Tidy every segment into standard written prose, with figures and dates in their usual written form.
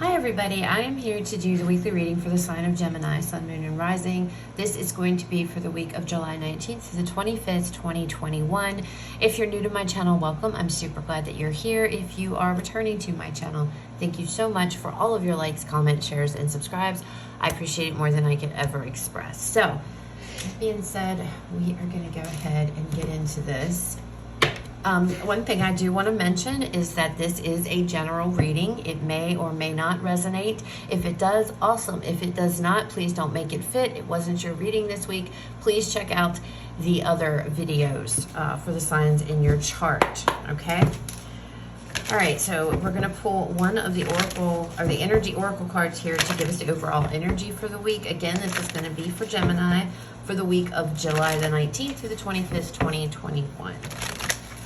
Hi everybody, I am here to do the weekly reading for the sign of Gemini, Sun, Moon, and Rising. This is going to be for the week of July 19th to the 25th, 2021. If you're new to my channel, welcome. I'm super glad that you're here. If you are returning to my channel, thank you so much for all of your likes, comments, shares, and subscribes. I appreciate it more than I could ever express. So, that being said, we are going to go ahead and get into this. One thing I do want to mention is that this is a general reading. It may or may not resonate. If it does, awesome. If it does not, please don't make it fit. It wasn't your reading this week. Please check out the other videos for the signs in your chart, okay? All right, so we're going to pull one of the oracle or the energy oracle cards here to give us the overall energy for the week. Again, this is going to be for Gemini for the week of July the 19th through the 25th, 2021.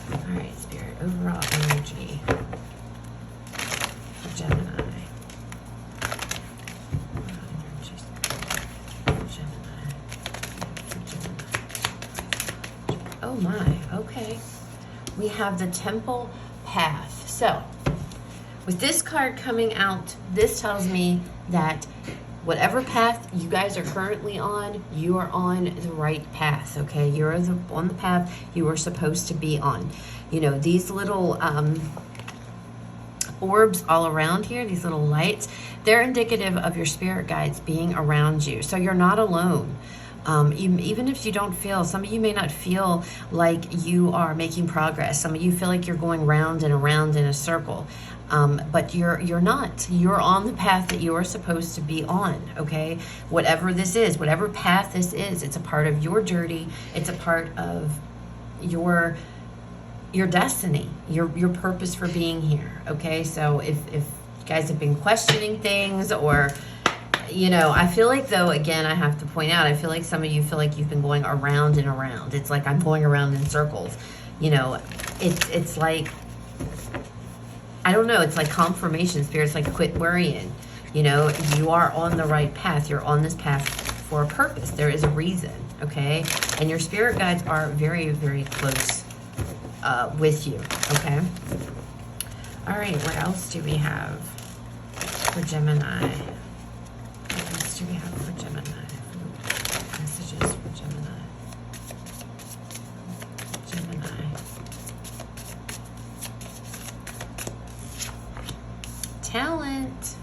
All right, Spirit, overall energy for Gemini. Oh my, okay. We have the Temple Path. So, with this card coming out, this tells me that whatever path you guys are currently on, you are on the right path, okay? You're on the path you are supposed to be on. You know, these little orbs all around here, these little lights, they're indicative of your spirit guides being around you. So you're not alone. Even if you don't feel, some of you may not feel like you are making progress. Some of you feel like you're going round and around in a circle. But you're not. You're on the path that you are supposed to be on, okay? Whatever this is, whatever path this is, it's a part of your journey. It's a part of your destiny, your purpose for being here, okay? So if you guys have been questioning things or, you know, I feel like, though, again, I have to point out, I feel like some of you feel like you've been going around and around. It's like I'm going around in circles. You know, it's like, I don't know, it's like confirmation. Spirit's like, quit worrying. You know, you are on the right path. You're on this path for a purpose. There is a reason, okay? And your spirit guides are very, very close with you, okay? All right, what else do we have for Gemini? What else do we have for Gemini? Messages for Gemini. Talent.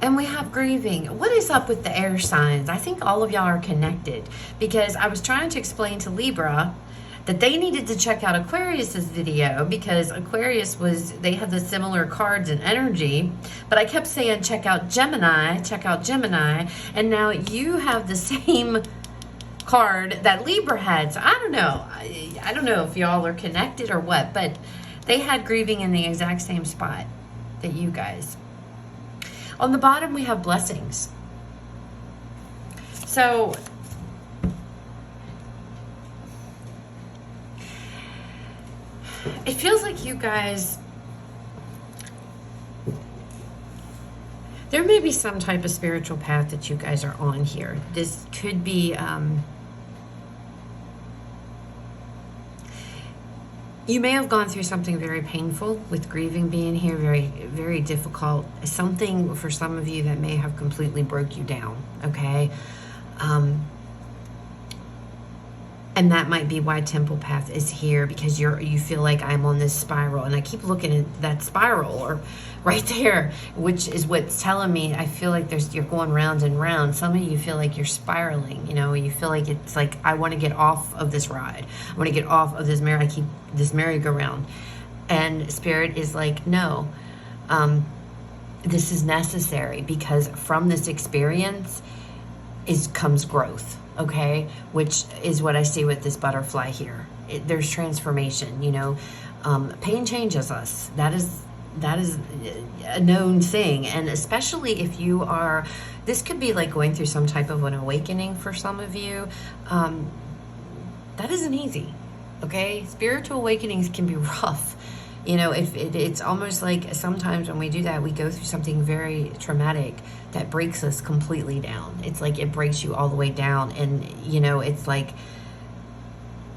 And we have grieving. What is up with the air signs? I think all of y'all are connected because I was trying to explain to Libra that they needed to check out Aquarius's video because Aquarius they had the similar cards and energy, but I kept saying check out Gemini, and now you have the same card that Libra had. So I don't know. I don't know if y'all are connected or what, but they had grieving in the exact same spot that you guys. On the bottom, we have blessings. So it feels like you guys, there may be some type of spiritual path that you guys are on here. This could be you may have gone through something very painful with grieving being here, very, very difficult. Something for some of you that may have completely broke you down, okay? And that might be why Temple Path is here, because you feel like I'm on this spiral. And I keep looking at that spiral or right there, which is what's telling me I feel like you're going round and round. Some of you feel like you're spiraling, you know, you feel like it's like, I want to get off of this ride. I want to get off of this merry-go-round. And Spirit is like, no, this is necessary because from this experience comes growth. Okay, which is what I see with this butterfly here. There's transformation, you know. Pain changes us. That is a known thing. And especially if you are, this could be like going through some type of an awakening for some of you. That isn't easy, okay? Spiritual awakenings can be rough. You know, if it's almost like sometimes when we do that, we go through something very traumatic that breaks us completely down. It's like it breaks you all the way down. And, you know, it's like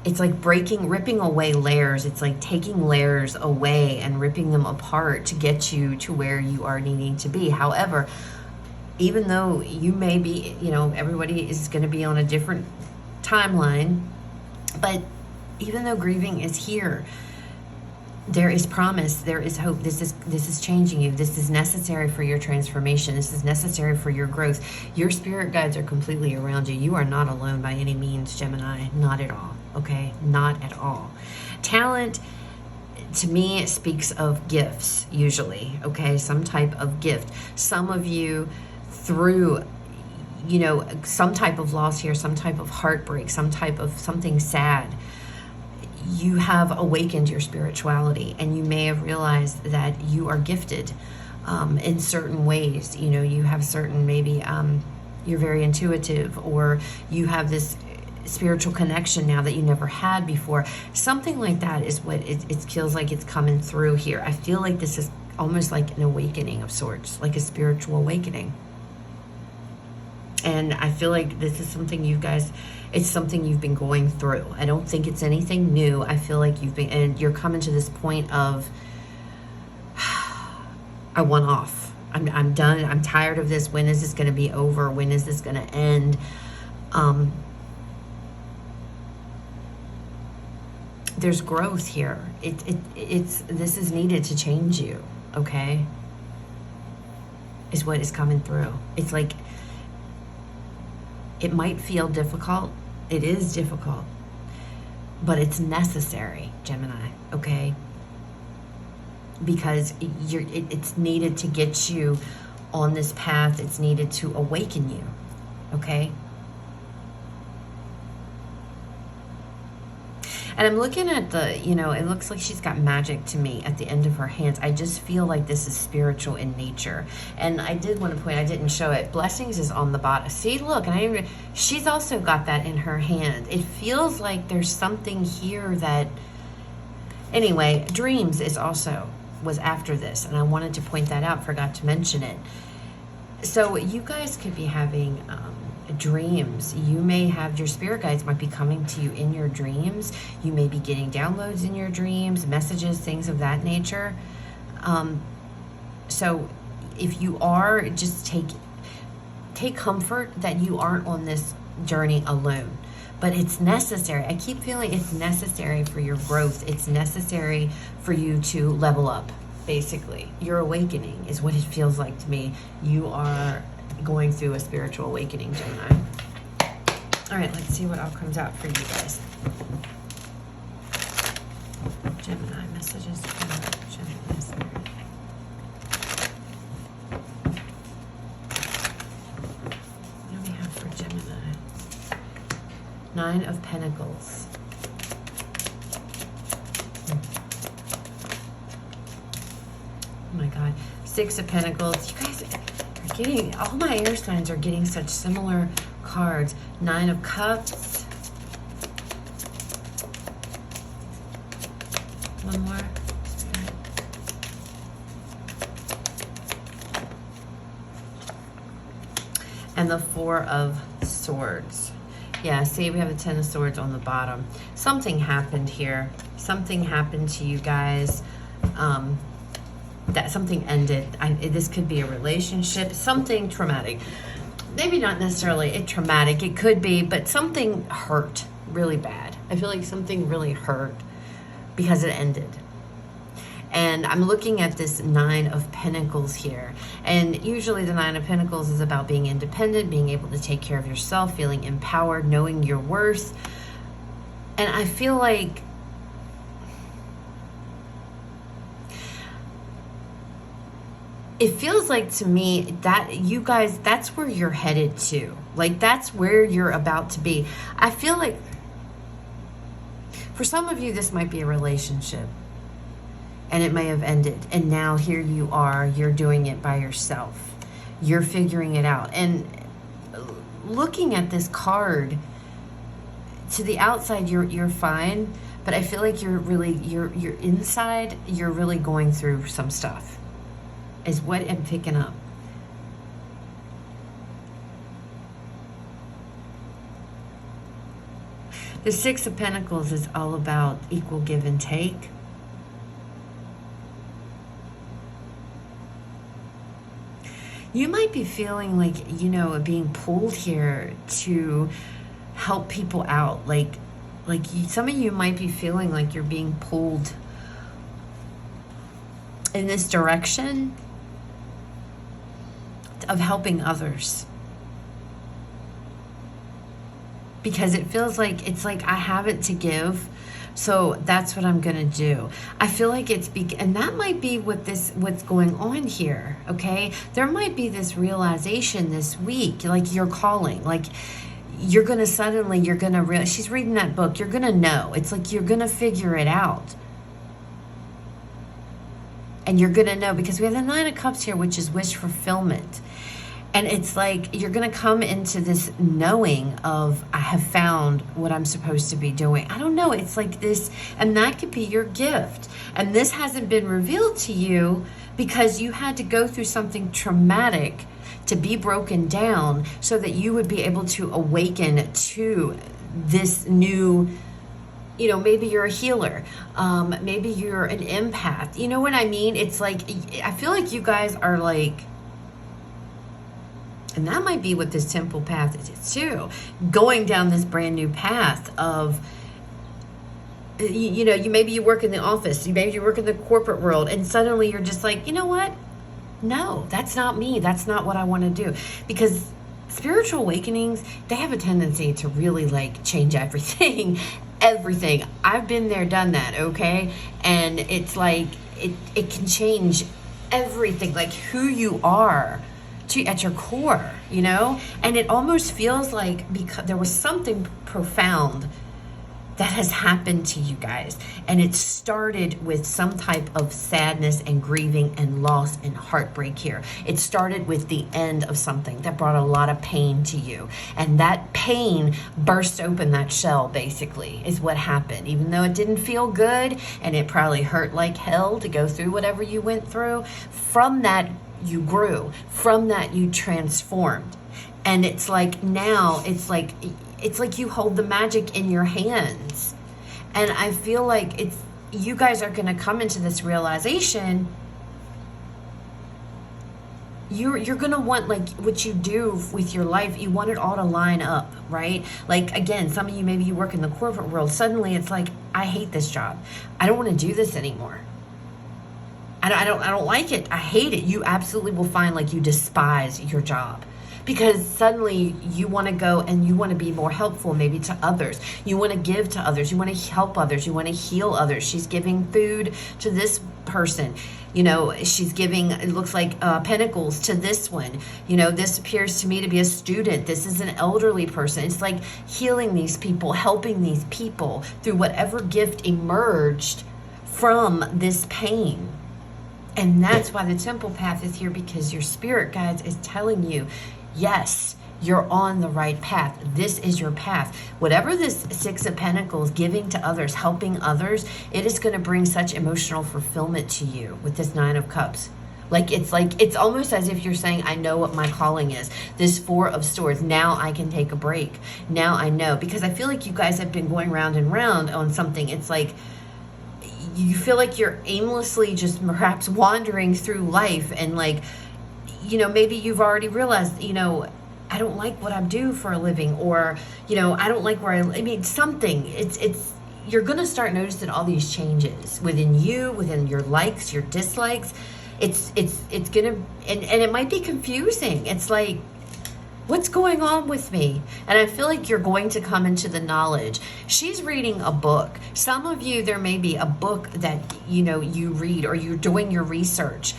it's like ripping away layers. It's like taking layers away and ripping them apart to get you to where you are needing to be. However, even though you may be, you know, everybody is going to be on a different timeline, but even though grieving is here, there is promise, there is hope. This is changing you. This is necessary for your transformation. This is necessary for your growth. Your spirit guides are completely around you. You are not alone by any means, Gemini. Not at all. Okay? Not at all. Talent, to me, it speaks of gifts, usually. Okay? Some type of gift. Some of you, through, you know, some type of loss here, some type of heartbreak, some type of something sad, you have awakened your spirituality, and you may have realized that you are gifted in certain ways. You know, you have certain, maybe you're very intuitive, or you have this spiritual connection now that you never had before. Something like that is what it feels like it's coming through here. I feel like this is almost like an awakening of sorts, like a spiritual awakening. And I feel like this is something you guys, it's something you've been going through. I don't think it's anything new. I feel like you've been, and you're coming to this point of, I want off. I'm done. I'm tired of this. When is this going to be over? When is this going to end? There's growth here. This is needed to change you. Okay, is what is coming through. It's like, it might feel difficult. It is difficult, but it's necessary, Gemini, okay? Because it's needed to get you on this path. It's needed to awaken you, okay? And I'm looking at the, you know, it looks like she's got magic to me at the end of her hands. I just feel like this is spiritual in nature. And I did want to point, I didn't show it. Blessings is on the bottom. See, look, and she's also got that in her hand. It feels like there's something here that, anyway, dreams was after this. And I wanted to point that out, forgot to mention it. So you guys could be having dreams. You may have, your spirit guides might be coming to you in your dreams. You may be getting downloads in your dreams, messages, things of that nature. So if you are, just take comfort that you aren't on this journey alone. But it's necessary. I keep feeling it's necessary for your growth. It's necessary for you to level up, basically. Your awakening is what it feels like to me. You are going through a spiritual awakening, Gemini. All right, let's see what all comes out for you guys. Gemini, messages for Gemini spirit. What do we have for Gemini? 9 of Pentacles. Oh my God. 6 of Pentacles. You guys are getting, all my air signs are getting such similar cards. 9 of Cups. One more. And the 4 of Swords. Yeah, see, we have the 10 of Swords on the bottom. Something happened here. Something happened to you guys. That something ended. This could be a relationship, something traumatic. Maybe not necessarily traumatic. It could be, but something hurt really bad. I feel like something really hurt because it ended. And I'm looking at this 9 of Pentacles here. And usually the 9 of Pentacles is about being independent, being able to take care of yourself, feeling empowered, knowing your worth. And I feel like it feels like to me that you guys, that's where you're headed to. Like, that's where you're about to be. I feel like for some of you, this might be a relationship. And it may have ended. And now here you are, you're doing it by yourself. You're figuring it out. And looking at this card, to the outside, you're fine. But I feel like you're inside, you're really going through some stuff, is what I'm picking up. The Six of Pentacles is all about equal give and take. You might be feeling like, you know, being pulled here to help people out. Like some of you might be feeling like you're being pulled in this direction of helping others. Because it feels like, it's like I have it to give, so that's what I'm gonna do. I feel like it's and that might be what's going on here, okay? There might be this realization this week, like you're calling, like you're gonna she's reading that book, you're gonna know. It's like you're gonna figure it out. And you're gonna know, because we have the Nine of Cups here, which is wish fulfillment. And it's like you're going to come into this knowing of, I have found what I'm supposed to be doing. I don't know. It's like this, and that could be your gift. And this hasn't been revealed to you because you had to go through something traumatic to be broken down so that you would be able to awaken to this new, you know, maybe you're a healer. Maybe you're an empath. You know what I mean? It's like, I feel like you guys are like, and that might be what this temple path is too. Going down this brand new path of, you know, maybe you work in the office, maybe you work in the corporate world, and suddenly you're just like, you know what? No, that's not me. That's not what I want to do. Because spiritual awakenings, they have a tendency to really like change everything. Everything. I've been there, done that, okay? And it's like, it can change everything, like who you are. At your core, you know? And it almost feels like, because there was something profound that has happened to you guys, and it started with some type of sadness and grieving and loss and heartbreak here. It started with the end of something that brought a lot of pain to you, and that pain burst open that shell, basically, is what happened. Even though it didn't feel good and it probably hurt like hell to go through whatever you went through, from that you grew, from that you transformed. And it's like now it's like you hold the magic in your hands. And I feel like you guys are going to come into this realization. You're going to want, like, what you do with your life, you want it all to line up, right? Like, again, some of you, maybe you work in the corporate world, suddenly it's like, I hate this job, I don't want to do this anymore. I don't like it. I hate it. You absolutely will find like you despise your job, because suddenly you want to go and you want to be more helpful, maybe to others. You want to give to others. You want to help others. You want to heal others. She's giving food to this person. You know, she's giving, it looks like pentacles to this one. You know, this appears to me to be a student. This is an elderly person. It's like healing these people, helping these people through whatever gift emerged from this pain. And that's why the temple path is here, because your spirit guides is telling you, yes, you're on the right path. This is your path. Whatever this Six of Pentacles, giving to others, helping others, it is going to bring such emotional fulfillment to you with this Nine of Cups. It's almost as if you're saying, I know what my calling is. This Four of Swords, now I can take a break. Now I know. Because I feel like you guys have been going round and round on something. It's like, you feel like you're aimlessly just perhaps wandering through life, and like, you know, maybe you've already realized, you know, I don't like what I do for a living, or, you know, I don't like where I mean, something. It's you're going to start noticing all these changes within you, within your likes, your dislikes. It's going to, and it might be confusing. It's like, what's going on with me? And I feel like you're going to come into the knowledge. She's reading a book. Some of you, there may be a book that, you know, you read, or you're doing your research,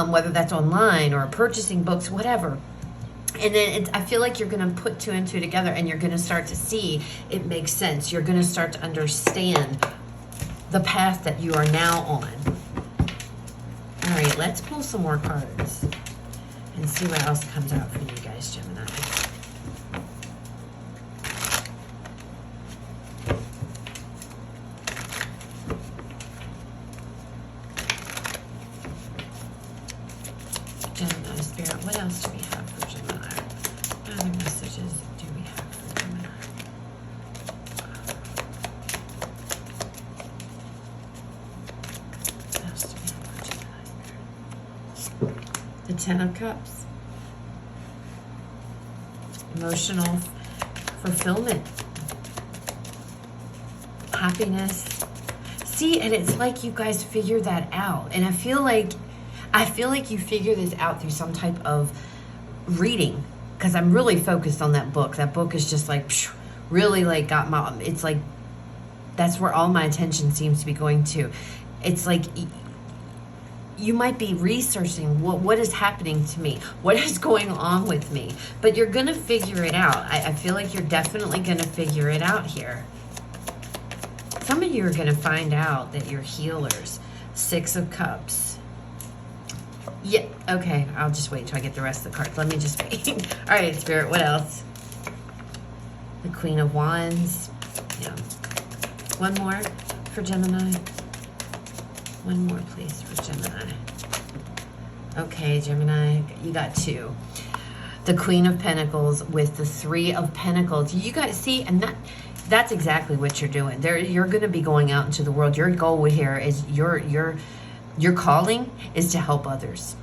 whether that's online or purchasing books, whatever. And then I feel like you're going to put two and two together, and you're going to start to see it makes sense. You're going to start to understand the path that you are now on. All right, let's pull some more cards and see what else comes out for you guys, Gemini. Gemini Spirit, what else do we have for Gemini? What other messages do we have for Gemini? The Ten of Cups. Emotional fulfillment. Happiness. See, and it's like you guys figure that out. And I feel like you figure this out through some type of reading, because I'm really focused on that book. That book is just like really like got my, it's like that's where all my attention seems to be going to. It's like you might be researching what is happening to me, what is going on with me, but you're gonna figure it out. I feel like you're definitely gonna figure it out here. Some of you are gonna find out that you're healers. Six of Cups. Yeah, okay, I'll just wait till I get the rest of the cards. Let me just wait. All right, Spirit, what else? The Queen of Wands. Yeah. One more for Gemini. One more, please, for Gemini. Okay, Gemini, you got two. The Queen of Pentacles with the Three of Pentacles. You guys see, and that's exactly what you're doing. You're going to be going out into the world. Your goal here is your calling is to help others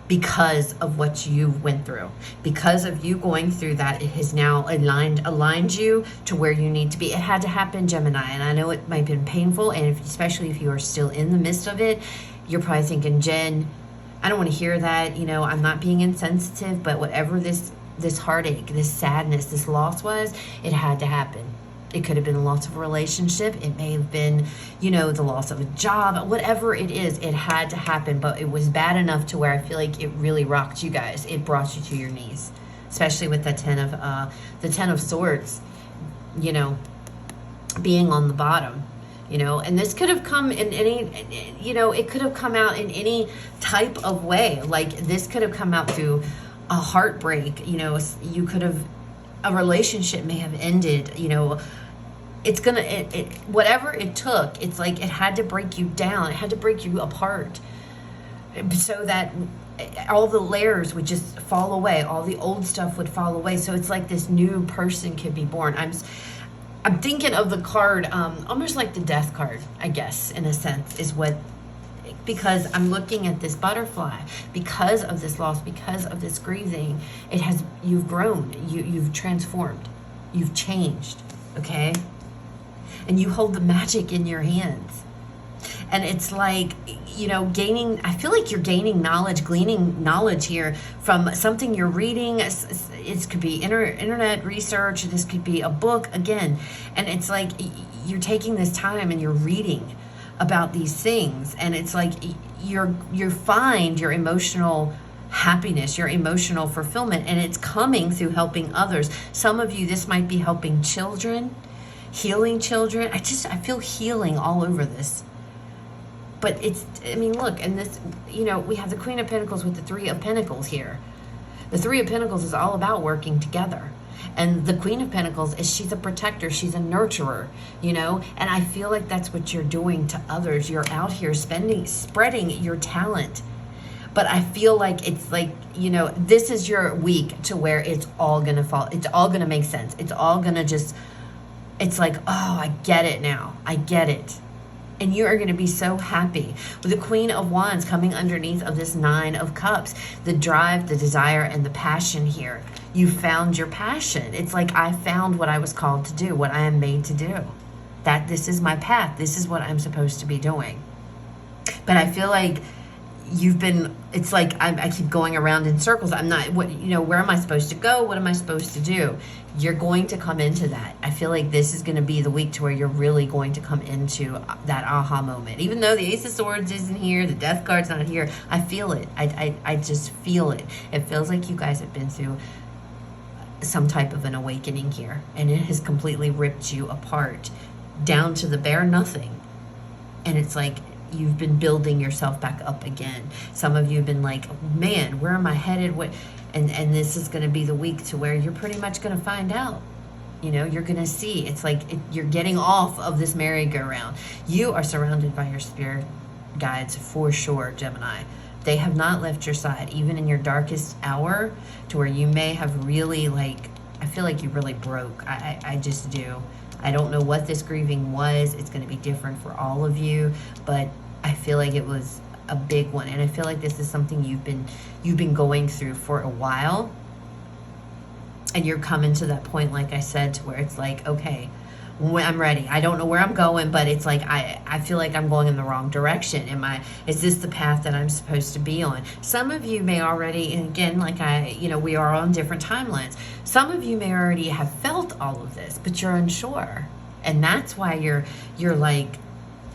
because of what you went through. Because of you going through that, it has now aligned you to where you need to be. It had to happen, Gemini, and I know it might have been painful, and especially if you are still in the midst of it, you're probably thinking, Jen, I don't want to hear that. You know, I'm not being insensitive, but whatever this heartache, this sadness, this loss was, it had to happen. It could have been the loss of a relationship. It may have been, you know, the loss of a job. Whatever it is, it had to happen. But it was bad enough to where I feel like it really rocked you guys. It brought you to your knees, especially with the Ten of Swords, you know, being on the bottom. You know, and this could have come in any, you know, it could have come out in any type of way. Like this could have come out through a heartbreak. You know, you could have, a relationship may have ended. You know, it's gonna, whatever it took, it's like it had to break you down. It had to break you apart so that all the layers would just fall away. All the old stuff would fall away. So it's like this new person could be born. I'm thinking of the card, almost like the death card, I guess, in a sense, is what, because I'm looking at this butterfly, because of this loss, because of this grieving, you've grown, you've transformed, you've changed, okay? And you hold the magic in your hands. And it's like, you know, I feel like you're gaining knowledge, gleaning knowledge here from something you're reading. It could be internet research. This could be a book again. And it's like you're taking this time and you're reading about these things. And it's like you find your emotional happiness, your emotional fulfillment, and it's coming through helping others. Some of you, this might be helping children, healing children. I feel healing all over this. But I mean, look, and this, you know, we have the Queen of Pentacles with the Three of Pentacles here. The Three of Pentacles is all about working together. And the Queen of Pentacles she's a protector, she's a nurturer, you know, and I feel like that's what you're doing to others. You're out here spreading your talent. But I feel like it's like, you know, this is your week to where it's all going to fall. It's all going to make sense. It's all going to just, it's like, oh, I get it now. I get it. And you are going to be so happy. With the Queen of Wands coming underneath of this Nine of Cups, the drive, the desire, and the passion here. You found your passion. It's like I found what I was called to do, what I am made to do. That this is my path. This is what I'm supposed to be doing. But I feel like it's like I keep going around in circles. I'm not, where am I supposed to go? What am I supposed to do? You're going to come into that. I feel like this is going to be the week to where you're really going to come into that aha moment. Even though the Ace of Swords isn't here, the Death card's not here, I feel it. I just feel it. It feels like you guys have been through some type of an awakening here, and it has completely ripped you apart down to the bare nothing. And it's like, you've been building yourself back up again. Some of you have been like, man, where am I headed? And this is going to be the week to where you're pretty much going to find out. You know, you're going to see. It's like you're getting off of this merry-go-round. You are surrounded by your spirit guides for sure, Gemini. They have not left your side, even in your darkest hour, to where you may have really, I feel like you really broke. I just do. I don't know what this grieving was. It's going to be different for all of you, but I feel like it was a big one. And I feel like this is something you've been going through for a while. And you're coming to that point, like I said, to where it's like, okay, I'm ready. I don't know where I'm going, but it's like I feel like I'm going in the wrong direction. Is this the path that I'm supposed to be on? Some of you may already, and again, like we are on different timelines. Some of you may already have felt all of this, but you're unsure. And that's why you're like,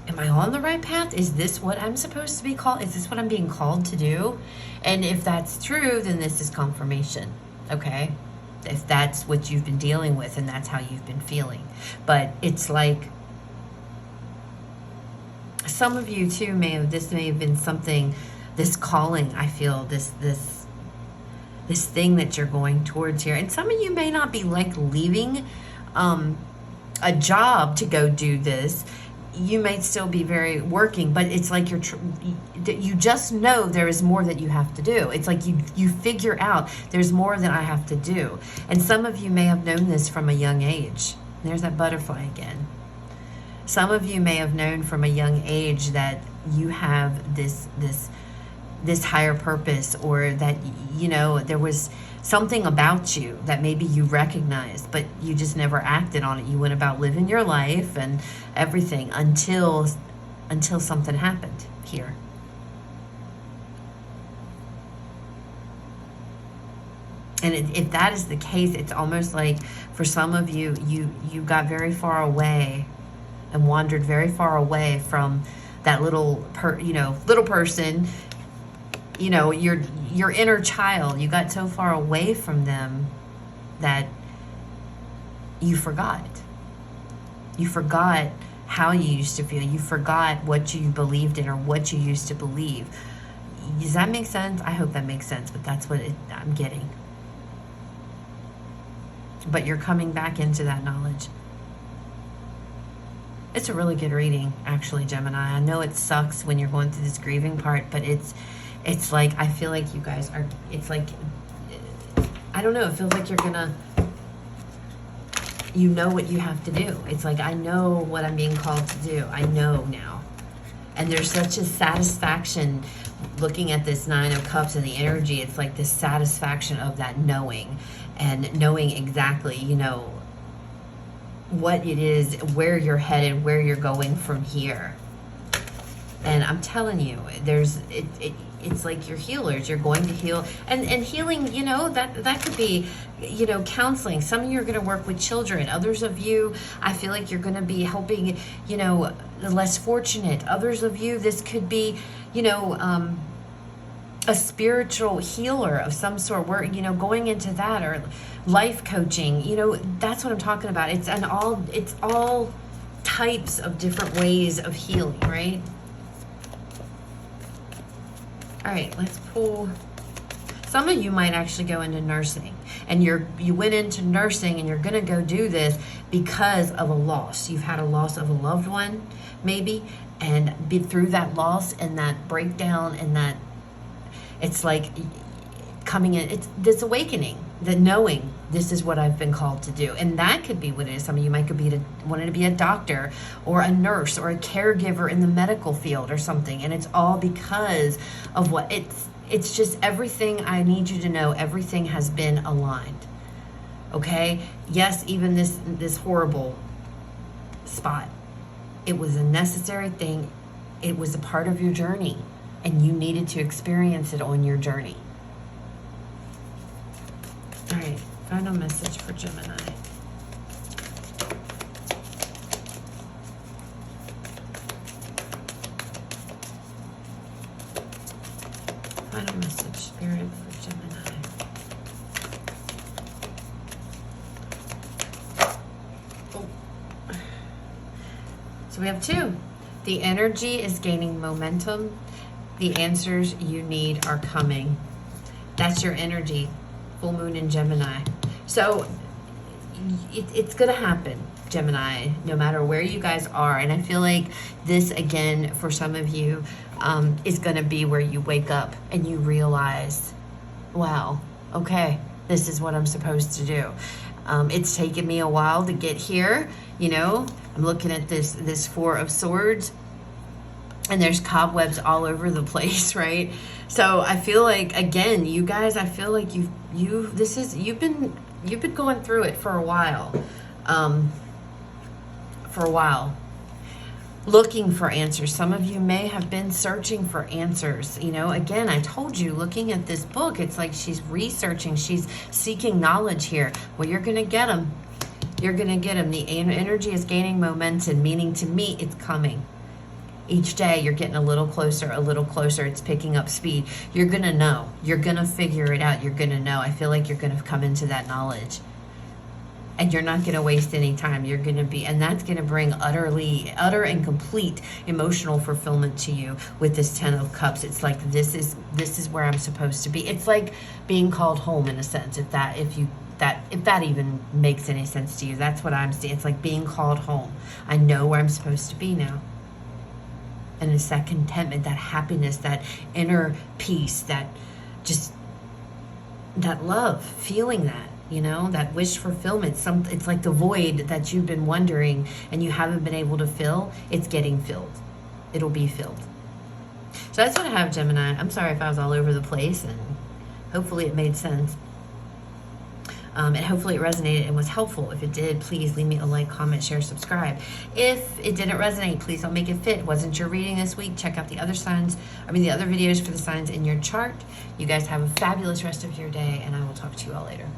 am I on the right path? Is this what I'm supposed to be called? Is this what I'm being called to do? And if that's true, then this is confirmation, okay? If that's what you've been dealing with and that's how you've been feeling. But it's like, some of you too this may have been something, this calling, I feel, this thing that you're going towards here. And some of you may not be like leaving a job to go do this. You may still be very working, but it's like you just know there is more that you have to do. It's like you figure out there's more that I have to do. And some of you may have known this from a young age. There's that butterfly again. Some of you may have known from a young age that you have this higher purpose, or that there was something about you that maybe you recognized, but you just never acted on it. You went about living your life and everything until something happened here. And if that is the case, it's almost like for some of you, you got very far away and wandered very far away from that little person. Your inner child. You got so far away from them that you forgot. You forgot how you used to feel. You forgot what you believed in or what you used to believe. Does that make sense? I hope that makes sense, but that's what I'm getting. But you're coming back into that knowledge. It's a really good reading, actually, Gemini. I know it sucks when you're going through this grieving part, but it's like, I feel like you guys are, it's like, I don't know, it feels like you're gonna, you know what you have to do. It's like, I know what I'm being called to do. I know now. And there's such a satisfaction looking at this Nine of Cups and the energy. It's like this satisfaction of that knowing, and knowing exactly, what it is, where you're headed, where you're going from here. And I'm telling you, it's like you're healers. You're going to heal. And healing, that could be, counseling. Some of you are going to work with children. Others of you, I feel like you're going to be helping, the less fortunate. Others of you, this could be, a spiritual healer of some sort. We're, going into that, or life coaching. That's what I'm talking about. It's all types of different ways of healing, right? All right, let's pull. Some of you might actually go into nursing, and you went into nursing and you're going to go do this because of a loss. You've had a loss of a loved one, maybe, and through that loss and that breakdown and that, it's like coming in, it's this awakening, the knowing this is what I've been called to do. And that could be what it is. Some of you might wanting to be a doctor or a nurse or a caregiver in the medical field or something. And it's all because of what it's just everything. I need you to know everything has been aligned. Okay? Yes, even this horrible spot. It was a necessary thing. It was a part of your journey, and you needed to experience it on your journey. All right, final message for Gemini. Final message, Spirit, for Gemini. Oh. So we have two. The energy is gaining momentum. The answers you need are coming. That's your energy. Full moon in Gemini. So it's going to happen, Gemini, no matter where you guys are. And I feel like this, again, for some of you, is going to be where you wake up and you realize, wow, okay, this is what I'm supposed to do. It's taken me a while to get here. I'm looking at this Four of Swords. and there's cobwebs all over the place, right? So I feel like, again, you guys, I feel like you've been going through it for a while, looking for answers. Some of you may have been searching for answers. You know, again, I told you, looking at this book, it's like she's researching, she's seeking knowledge here. Well, you're going to get them. You're going to get them. The energy is gaining momentum, meaning to me, it's coming. Each day you're getting a little closer, it's picking up speed. You're going to know. You're going to figure it out. You're going to know. I feel like you're going to come into that knowledge. And you're not going to waste any time. You're going to be, and that's going to bring utter and complete emotional fulfillment to you with this 10 of Cups. It's like, this is where I'm supposed to be. It's like being called home in a sense, if that even makes any sense to you. That's what I'm seeing. It's like being called home. I know where I'm supposed to be now. And it's that contentment, that happiness, that inner peace, that love, feeling that, you know, that wish fulfillment. It's like the void that you've been wondering and you haven't been able to fill. It's getting filled. It'll be filled. So that's what I have, Gemini. I'm sorry if I was all over the place, and hopefully it made sense. And hopefully it resonated and was helpful. If it did, please leave me a like, comment, share, subscribe. If it didn't resonate, please don't make it fit. Wasn't your reading this week? Check out the other the other videos for the signs in your chart. You guys have a fabulous rest of your day, and I will talk to you all later.